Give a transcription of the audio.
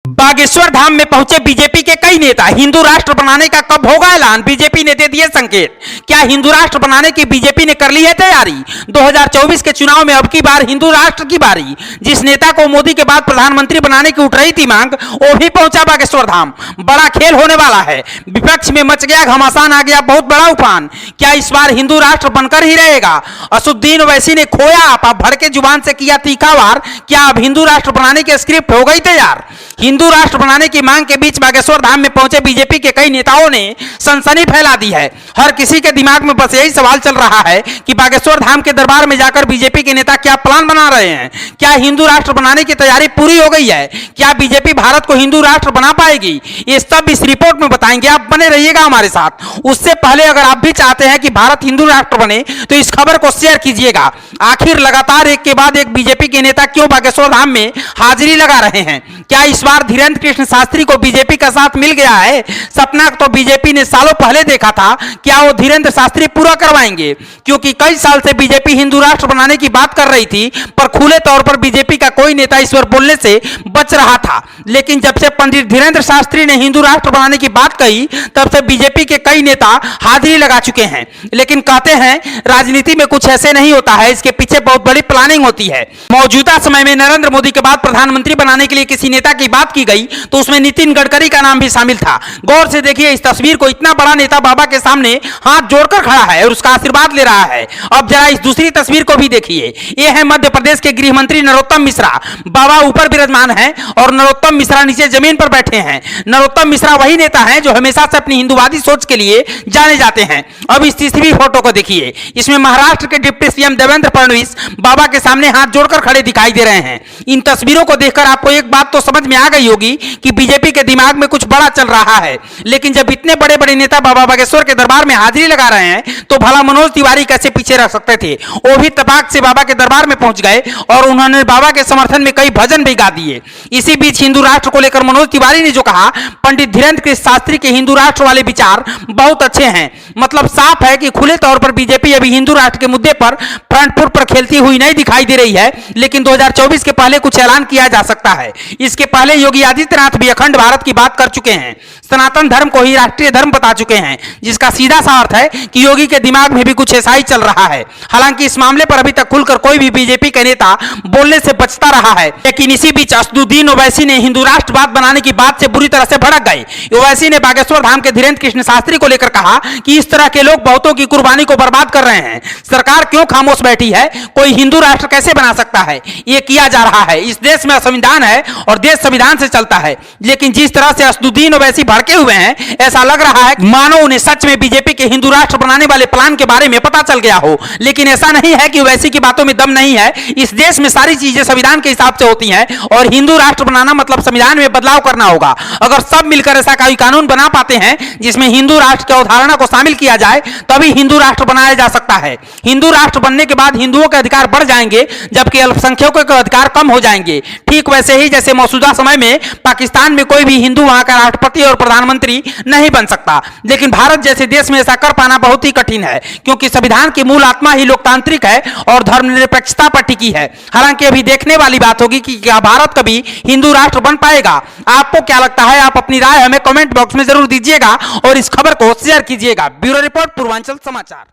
बागेश्वर धाम में पहुंचे बीजेपी के कई नेता। हिंदू राष्ट्र बनाने का कब होगा ऐलान, बीजेपी ने दे दिए संकेत। क्या हिंदू राष्ट्र बनाने की बीजेपी ने कर ली है तैयारी? 2024 के चुनाव में अब की बार हिंदू राष्ट्र की बारी। जिस नेता को मोदी के बाद प्रधानमंत्री बनाने की उठ रही थी मांग, वो भी पहुंचा बागेश्वर धाम। बड़ा खेल होने वाला है। विपक्ष में मच गया घमासान, आ गया बहुत बड़ा उफान। क्या इस बार हिंदू राष्ट्र बनकर ही रहेगा? असुद्दीन ओवैसी ने खोया आपा, भड़के जुबान से किया तीखा वार। क्या अब हिंदू राष्ट्र बनाने की स्क्रिप्ट हो गई तैयार? हिंदू राष्ट्र बनाने की मांग के बीच बागेश्वर धाम में पहुंचे बीजेपी के कई नेताओं ने सनसनी फैला दी है। हर किसी के दिमाग में बस यही सवाल चल रहा है कि बागेश्वर धाम के दरबार में जाकर बीजेपी के नेता क्या प्लान बना रहे हैं। क्या हिंदू राष्ट्र बनाने की तैयारी पूरी हो गई है? क्या बीजेपी भारत को हिंदू राष्ट्र बना पाएगी? ये सब इस रिपोर्ट में बताएंगे, आप बने रहिएगा हमारे साथ। उससे पहले अगर आप भी चाहते हैं कि भारत हिंदू राष्ट्र बने तो इस खबर को शेयर कीजिएगा। आखिर लगातार एक के बाद एक बीजेपी के नेता क्यों बागेश्वर धाम में हाजिरी लगा रहे हैं? क्या इस बार धीरेन्द्र कृष्ण शास्त्री को बीजेपी का साथ मिल गया है? सपना तो बीजेपी ने सालों पहले देखा था, क्या वो धीरेन्द्र शास्त्री पूरा करवाएंगे? क्योंकि कई साल से बीजेपी हिंदू राष्ट्र बनाने की बात कर रही थी, पर खुले तौर पर बीजेपी का कोई नेता इस पर बोलने से बच रहा था। लेकिन जब से पंडित धीरेन्द्र शास्त्री ने हिंदू राष्ट्र बनाने की बात कही, तब से बीजेपी के कई नेता हाजिरी लगा चुके हैं। लेकिन कहते हैं राजनीति में कुछ ऐसे नहीं होता है, इसके पीछे बहुत बड़ी प्लानिंग होती है। मौजूदा समय में नरेंद्र मोदी के बाद प्रधानमंत्री बनाने के लिए किसी नेता की बात की गई तो उसमें नितिन गडकरी का नाम भी शामिल था। गौर से देखिए इस तस्वीर को, इतना बड़ा नेता बाबा के सामने हाथ जोड़कर खड़ा है और उसका आशीर्वाद ले रहा है। अब जरा इस दूसरी तस्वीर को भी देखिए। यह है मध्य प्रदेश के गृह मंत्री नरोत्तम मिश्रा। बाबा ऊपर विराजमान है और नरोत्तम मिश्रा नीचे जमीन पर बैठे हैं। नरोत्तम मिश्रा वही नेता हैं जो हमेशा से अपनी हिंदूवादी सोच के लिए जाने जाते हैं। अब इस तीसरी फोटो को देखिए, इसमें महाराष्ट्र के डिप्टी सीएम देवेंद्र फडणवीस बाबा के सामने हाथ जोड़कर खड़े दिखाई दे रहे हैं। इन तस्वीरों को देखकर आपको एक बात तो समझ में आ गई होगी कि बीजेपी के दिमाग में कुछ बड़ा चल रहा है। लेकिन जब इतने बड़े बड़े नेता बाबा बागेश्वर के दरबार में हाजिरी लगा रहे हैं तो भला मनोज तिवारी कैसे पीछे रख सकते थे? वो भी तपाक से बाबा के दरबार में पहुंच गए और उन्होंने बाबा के समर्थन में कई भजन भी गा दिए। इसी बीच हिंदू राष्ट्र को लेकर मनोज तिवारी ने जो कहा, पंडित धीरेन्द्र कृष्ण शास्त्री के हिंदू राष्ट्र वाले विचार बहुत अच्छे हैं। मतलब साफ है कि खुले तौर पर बीजेपी अभी हिंदू राष्ट्र के मुद्दे पर फ्रंट फुट पर खेलती हुई नहीं दिखाई दे रही है। लेकिन 2024 के पहले कुछ ऐलान किया जा सकता है। इसके पहले योगी आदित्यनाथ भी अखंड भारत की बात कर चुके हैं। सनातन धर्म को ही राष्ट्रीय धर्म बता चुके हैं, जिसका सीधा सा अर्थ है कि योगी के दिमाग में भी कुछ ऐसा ही चल रहा है। हालांकि इस मामले पर अभी तक खुलकर कोई भी बीजेपी के नेता बोलने से बचता रहा है। लेकिन इसी बीच असदुद्दीन ओवैसी ने हिंदू राष्ट्रवाद बनाने की बात से बुरी तरह से भड़क गए। ओवैसी ने बागेश्वर धाम के धीरेन्द्र कृष्ण शास्त्री को लेकर कहा कि इस तरह के लोग बहुतों की कुर्बानी को बर्बाद कर रहे हैं। सरकार क्यों खामोश बैठी है? कोई हिंदू राष्ट्र कैसे बना सकता है? ये किया जा रहा है। इस देश में संविधान है और देश संविधान से चलता है। लेकिन जिस तरह से असदुद्दीन ओवैसी भड़के हुए हैं, ऐसा लग रहा है मानो उन्हें सच में बीजेपी के हिंदू राष्ट्र बनाने वाले प्लान के बारे में पता चल गया हो। लेकिन ऐसा नहीं है कि ओवैसी की बातों में दम नहीं है। इस देश में सारी चीजें संविधान के हिसाब से होती हैं और हिंदू राष्ट्र बनाना मतलब संविधान में बदलाव करना होगा। अगर सब मिलकर ऐसा कोई कानून बना पाते हैं जिसमें हिंदू राष्ट्र की अवधारणा को शामिल किया जाए, तभी हिंदू राष्ट्र बनाया जा सकता है। हिंदू राष्ट्र बनने के बाद हिंदुओं के अधिकार बढ़ जाएंगे, जबकि अल्पसंख्यकों के अधिकार कम हो जाएंगे। ठीक वैसे ही जैसे मौजूदा समय में पाकिस्तान में कोई भी हिंदू वहां का राष्ट्रपति और प्रधानमंत्री नहीं बन सकता। लेकिन भारत जैसे देश में ऐसा कर पाना बहुत ही कठिन है, क्योंकि संविधान की मूल आत्मा ही लोकतांत्रिक है और धर्मनिरपेक्षता पर टिकी है। हालांकि अभी देखने वाली बात होगी कि क्या भारत कभी हिंदू राष्ट्र बन पाएगा। आपको क्या लगता है? आप अपनी राय हमें कमेंट बॉक्स में जरूर दीजिएगा और इस खबर को शेयर कीजिएगा। ब्यूरो रिपोर्ट, पूर्वांचल समाचार।